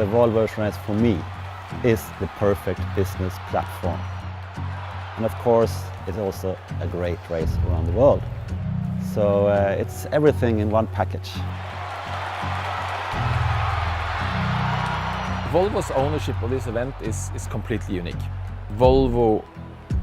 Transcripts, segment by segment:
the Volvo Ocean Race for me is the perfect business platform. And of course, it's also a great race around the world. So it's everything in one package. Volvo's ownership of this event is completely unique. Volvo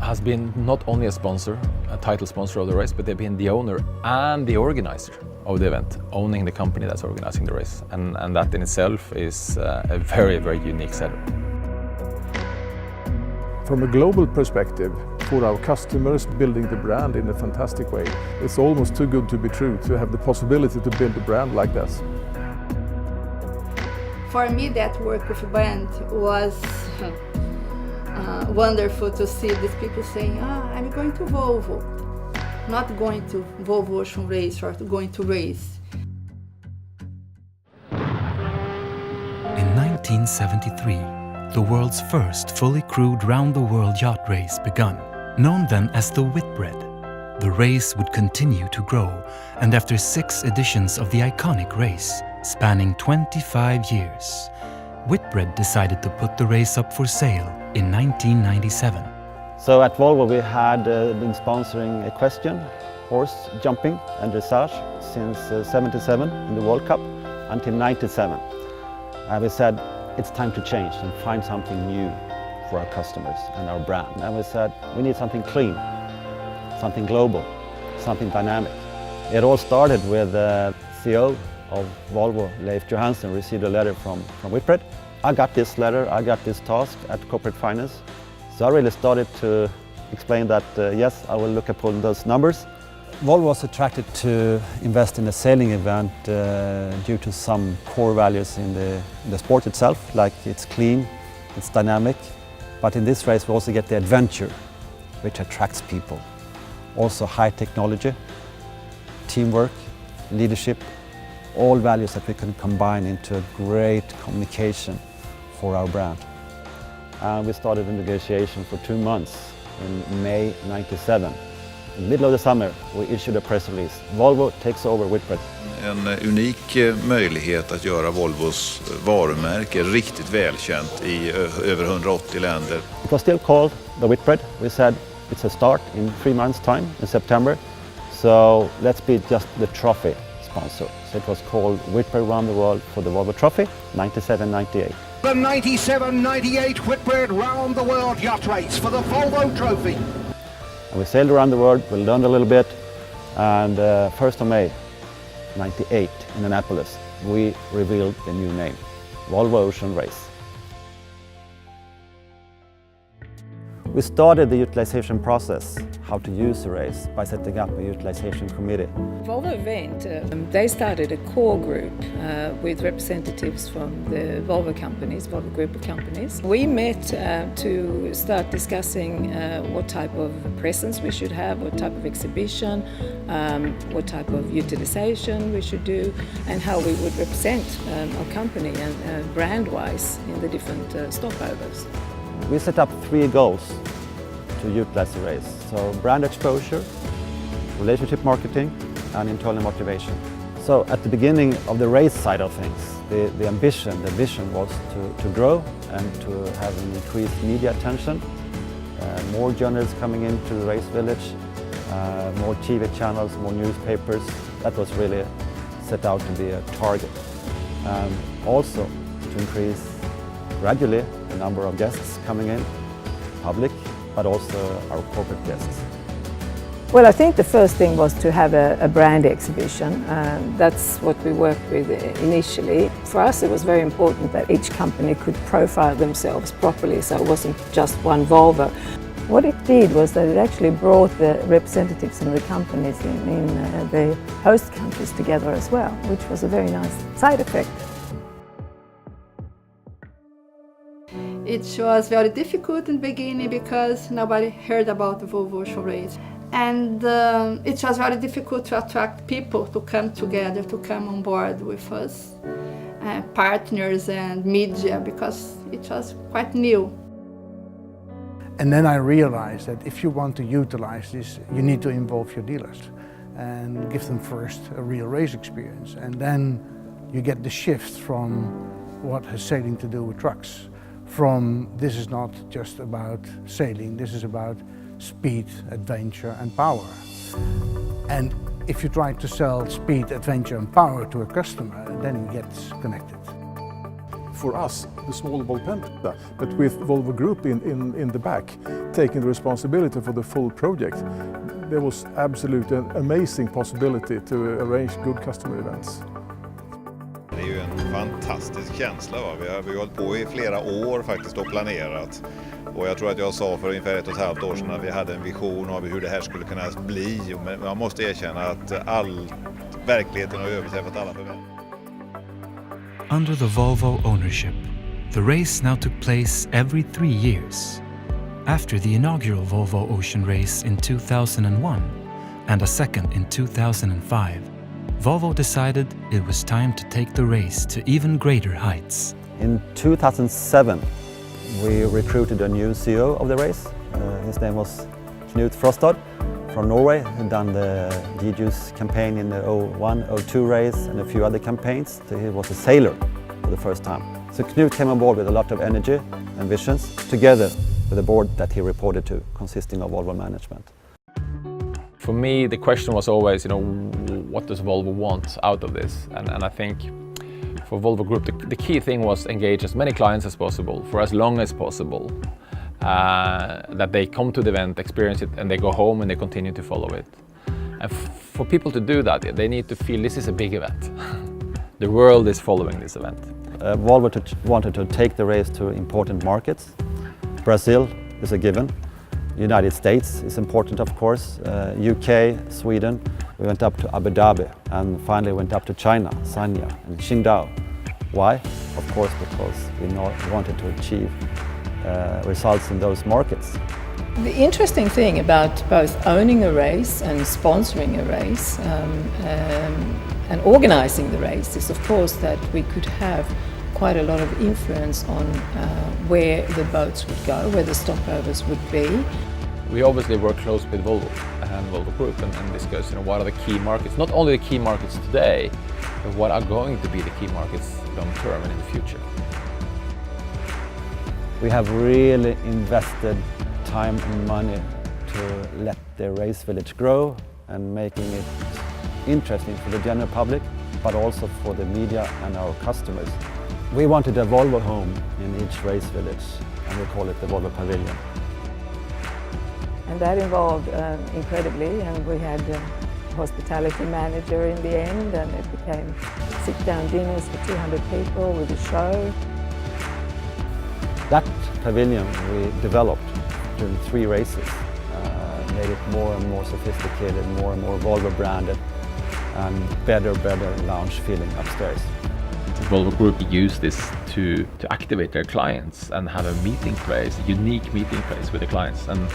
has been not only a sponsor, a title sponsor of the race, but they've been the owner and the organizer of the event, owning the company that's organizing the race. And that in itself is a very, very unique setup. From a global perspective, for our customers, building the brand in a fantastic way. It's almost too good to be true to have the possibility to build a brand like this. For me, that work with brand was wonderful to see these people saying, I'm going to Volvo, not going to Volvo Ocean Race or going to race. In 1973, the world's first fully crewed round-the-world yacht race begun. Known then as the Whitbread, the race would continue to grow, and after 6 editions of the iconic race, spanning 25 years, Whitbread decided to put the race up for sale in 1997. So at Volvo we had been sponsoring equestrian, horse jumping and dressage since 77 in the World Cup until 97. And we said it's time to change and find something new for our customers and our brand. And we said we need something clean, something global, something dynamic. It all started with the CEO of Volvo, Leif Johansson, received a letter from Whitbread. I got this letter, I got this task at Corporate Finance. So I really started to explain that yes, I will look upon those numbers. Volvo was attracted to invest in a sailing event due to some core values in the sport itself, like it's clean, it's dynamic. But in this race we also get the adventure, which attracts people. Also high technology, teamwork, leadership, all values that we can combine into a great communication for our brand. And we started a negotiation for 2 months in May '97. In the middle of the summer we issued a press release. Volvo takes over Whitbread. En unik möjlighet att göra Volvos varumärke riktigt välkänt i över 180 länder. It was still called the Whitbread. We said it's a start in 3 months' time in September. So let's be just the trophy sponsor. So it was called Whitbread Around the World for the Volvo Trophy, 97-98. The 97-98 Whitbread Round the World Yacht Race for the Volvo Trophy. And we sailed around the world, we learned a little bit, and 1st of May 98 in Annapolis, we revealed the new name, Volvo Ocean Race. We started the utilization process, how to use the race, by setting up a utilization committee. Volvo event, they started a core group with representatives from the Volvo companies, Volvo Group of companies. We met to start discussing what type of presence we should have, what type of exhibition, what type of utilization we should do, and how we would represent our company and brand-wise in the different stopovers. We set up 3 goals to utilize the race. So brand exposure, relationship marketing, and internal motivation. So at the beginning of the race side of things, the vision was to grow and to have an increased media attention, more journalists coming into the race village, more TV channels, more newspapers. That was really set out to be a target. Also to increase gradually the number of guests coming in, public, but also our corporate guests. Well, I think the first thing was to have a brand exhibition. That's what we worked with initially. For us it was very important that each company could profile themselves properly, so it wasn't just one Volvo. What it did was that it actually brought the representatives from the companies in the host countries together as well, which was a very nice side effect. It was very difficult in the beginning because nobody heard about the Volvo Ocean Race. And it was very difficult to attract people to come together, to come on board with us, partners and media, because it was quite new. And then I realized that if you want to utilize this, you need to involve your dealers and give them first a real race experience. And then you get the shift from what has sailing to do with trucks. From this is not just about sailing, this is about speed, adventure and power. And if you try to sell speed, adventure and power to a customer, then he gets connected. For us, the small Volpenta, but with Volvo Group in the back, taking the responsibility for the full project, there was absolutely an amazing possibility to arrange good customer events. Det är ju en fantastisk känsla. Va? Vi har hållit på i flera år faktiskt och planerat. Och jag tror att jag sa för ungefär 1,5 år sedan att vi hade en vision av hur det här skulle kunna bli. Men man måste erkänna att verkligheten har överträffat alla förväntningar. Under the Volvo ownership, the race now took place every 3 years. After the inaugural Volvo Ocean Race in 2001 and a second in 2005, Volvo decided it was time to take the race to even greater heights. In 2007, we recruited a new CEO of the race. His name was Knut Frostad from Norway. He'd done the G-Juice campaign in the 01-02 race and a few other campaigns. He was a sailor for the first time. So Knut came on board with a lot of energy and visions, together with a board that he reported to, consisting of Volvo management. For me, the question was always, what does Volvo want out of this? And I think for Volvo Group, the key thing was engage as many clients as possible for as long as possible. That they come to the event, experience it, and they go home and they continue to follow it. And for people to do that, they need to feel this is a big event. The world is following this event. Volvo wanted to take the race to important markets. Brazil is a given. United States is important, of course. UK, Sweden. We went up to Abu Dhabi and finally went up to China, Sanya and Qingdao. Why? Of course, because we wanted to achieve results in those markets. The interesting thing about both owning a race and sponsoring a race and organizing the race is, of course, that we could have quite a lot of influence on where the boats would go, where the stopovers would be. We obviously work close with Volvo and Volvo Group and discuss what are the key markets, not only the key markets today, but what are going to be the key markets long term and in the future. We have really invested time and money to let the race village grow and making it interesting for the general public, but also for the media and our customers. We wanted a Volvo home in each race village, and we call it the Volvo Pavilion. And that involved incredibly, and we had a hospitality manager in the end, and it became sit-down dinners for 200 people with a show. That pavilion we developed during 3 races, made it more and more sophisticated, more and more Volvo branded, and better lounge feeling upstairs. Volvo Group used this to activate their clients and have a meeting place, a unique meeting place with the clients. And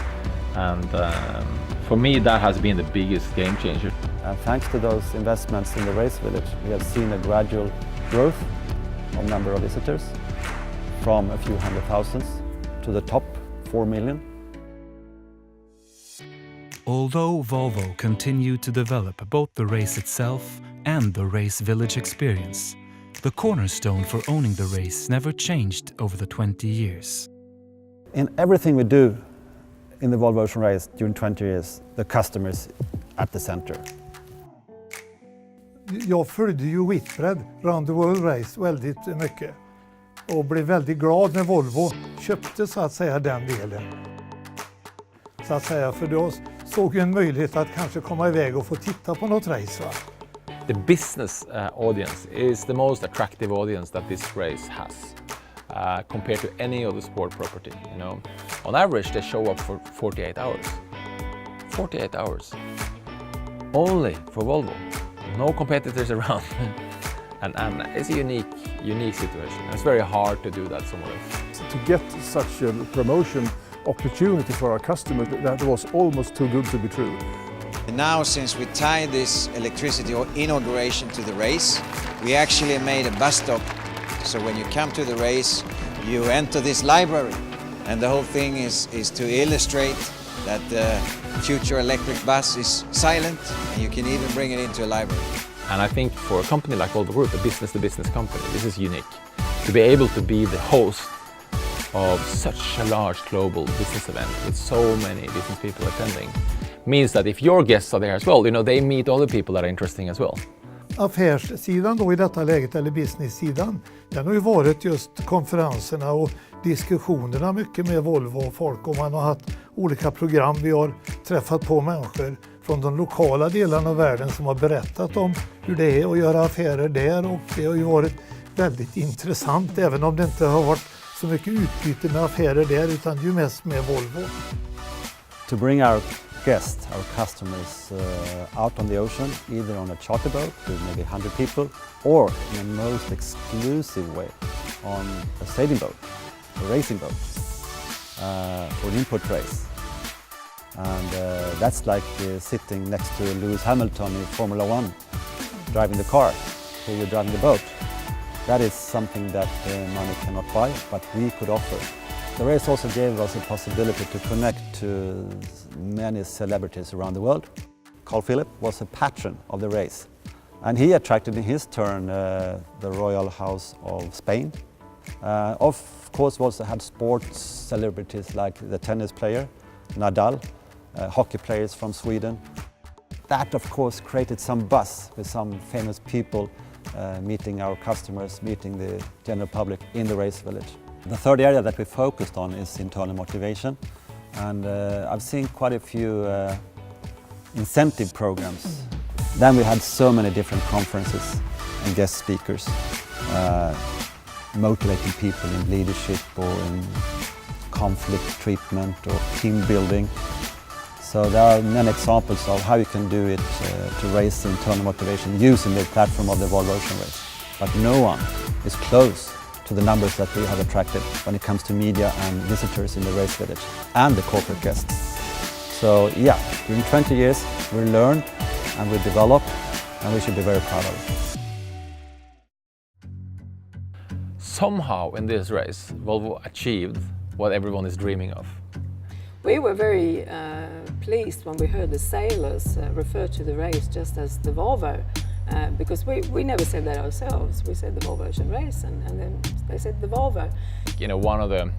for me, that has been the biggest game changer. And thanks to those investments in the race village, we have seen a gradual growth of number of visitors from a few hundred thousands to the top 4 million. Although Volvo continued to develop both the race itself and the race village experience, the cornerstone for owning the race never changed over the 20 years. In everything we do in the Volvo Ocean Race during 20 years, the customer is at the center. Jag följde ju Whitbread Round the World Race väldigt mycket och blev väldigt glad när Volvo köpte så att säga den delen. Så att säga, för då såg jag en möjlighet att kanske komma iväg och få titta på något race. Va? The business audience is the most attractive audience that this race has compared to any other sport property. On average, they show up for 48 hours. 48 hours. Only for Volvo. No competitors around. and it's a unique situation. It's very hard to do that somewhere else. To get such a promotion opportunity for our customers, that was almost too good to be true. Now, since we tied this electricity inauguration to the race, we actually made a bus stop. So when you come to the race, you enter this library. And the whole thing is to illustrate that the future electric bus is silent, and you can even bring it into a library. And I think for a company like Volvo Group, a business-to-business company, this is unique. To be able to be the host of such a large global business event with so many business people attending means that if your guests are there as well, you know, they meet other people that are interesting as well. Affärssidan då i detta läget, eller business-sidan, den har ju varit just konferenserna och diskussionerna mycket med Volvo och folk, och man har haft olika program. Vi har träffat på människor från de lokala delarna av världen som har berättat om hur det är att göra affärer där, och det har ju varit väldigt intressant, även om det inte har varit så mycket utbyte med affärer där, utan ju mest med Volvo. To bring our guests, our customers out on the ocean, either on a charter boat with maybe 100 people, or in a most exclusive way on a sailing boat, a racing boat, or an import race. And that's like sitting next to Lewis Hamilton in Formula One, driving the car, so you're driving the boat. That is something that money cannot buy, but we could offer. The race also gave us a possibility to connect to many celebrities around the world. Carl Philip was a patron of the race, and he attracted in his turn the royal house of Spain. Of course, we also had sports celebrities like the tennis player Nadal, hockey players from Sweden. That of course created some buzz with some famous people meeting our customers, meeting the general public in the race village. The third area that we focused on is internal motivation, and I've seen quite a few incentive programs. Then we had so many different conferences and guest speakers motivating people in leadership or in conflict treatment or team building. So there are many examples of how you can do it to raise internal motivation using the platform of the Volvo Ocean Race. But no one is close to the numbers that we have attracted when it comes to media and visitors in the race village and the corporate guests. So yeah, during 20 years we learned and we developed, and we should be very proud of it. Somehow in this race, Volvo achieved what everyone is dreaming of. We were very pleased when we heard the sailors refer to the race just as the Volvo, because we never said that ourselves. We said the Volvo Ocean Race, and then they said the Volvo. You know, one of the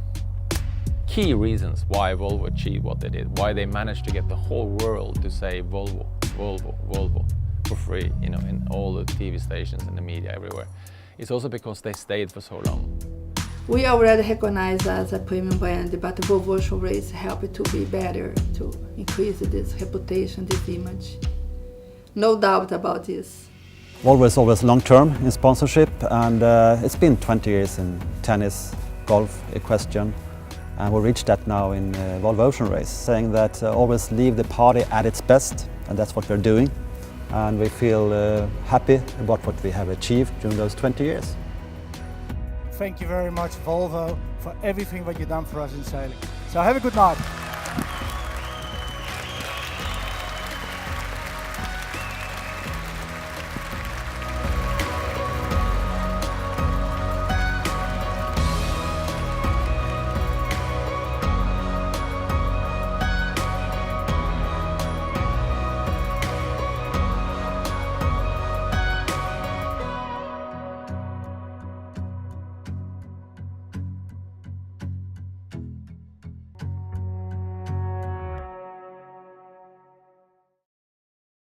key reasons why Volvo achieved what they did, why they managed to get the whole world to say Volvo, Volvo, Volvo for free, you know, in all the TV stations and the media everywhere, is also because they stayed for so long. We already recognized as a premium brand, but the Volvo Ocean Race helped to be better, to increase this reputation, this image. No doubt about this. Volvo is always long-term in sponsorship, and it's been 20 years in tennis, golf, equestrian, and we reached that now in Volvo Ocean Race, saying that always leave the party at its best, and that's what we're doing. And we feel happy about what we have achieved during those 20 years. Thank you very much, Volvo, for everything that you've done for us in sailing. So have a good night.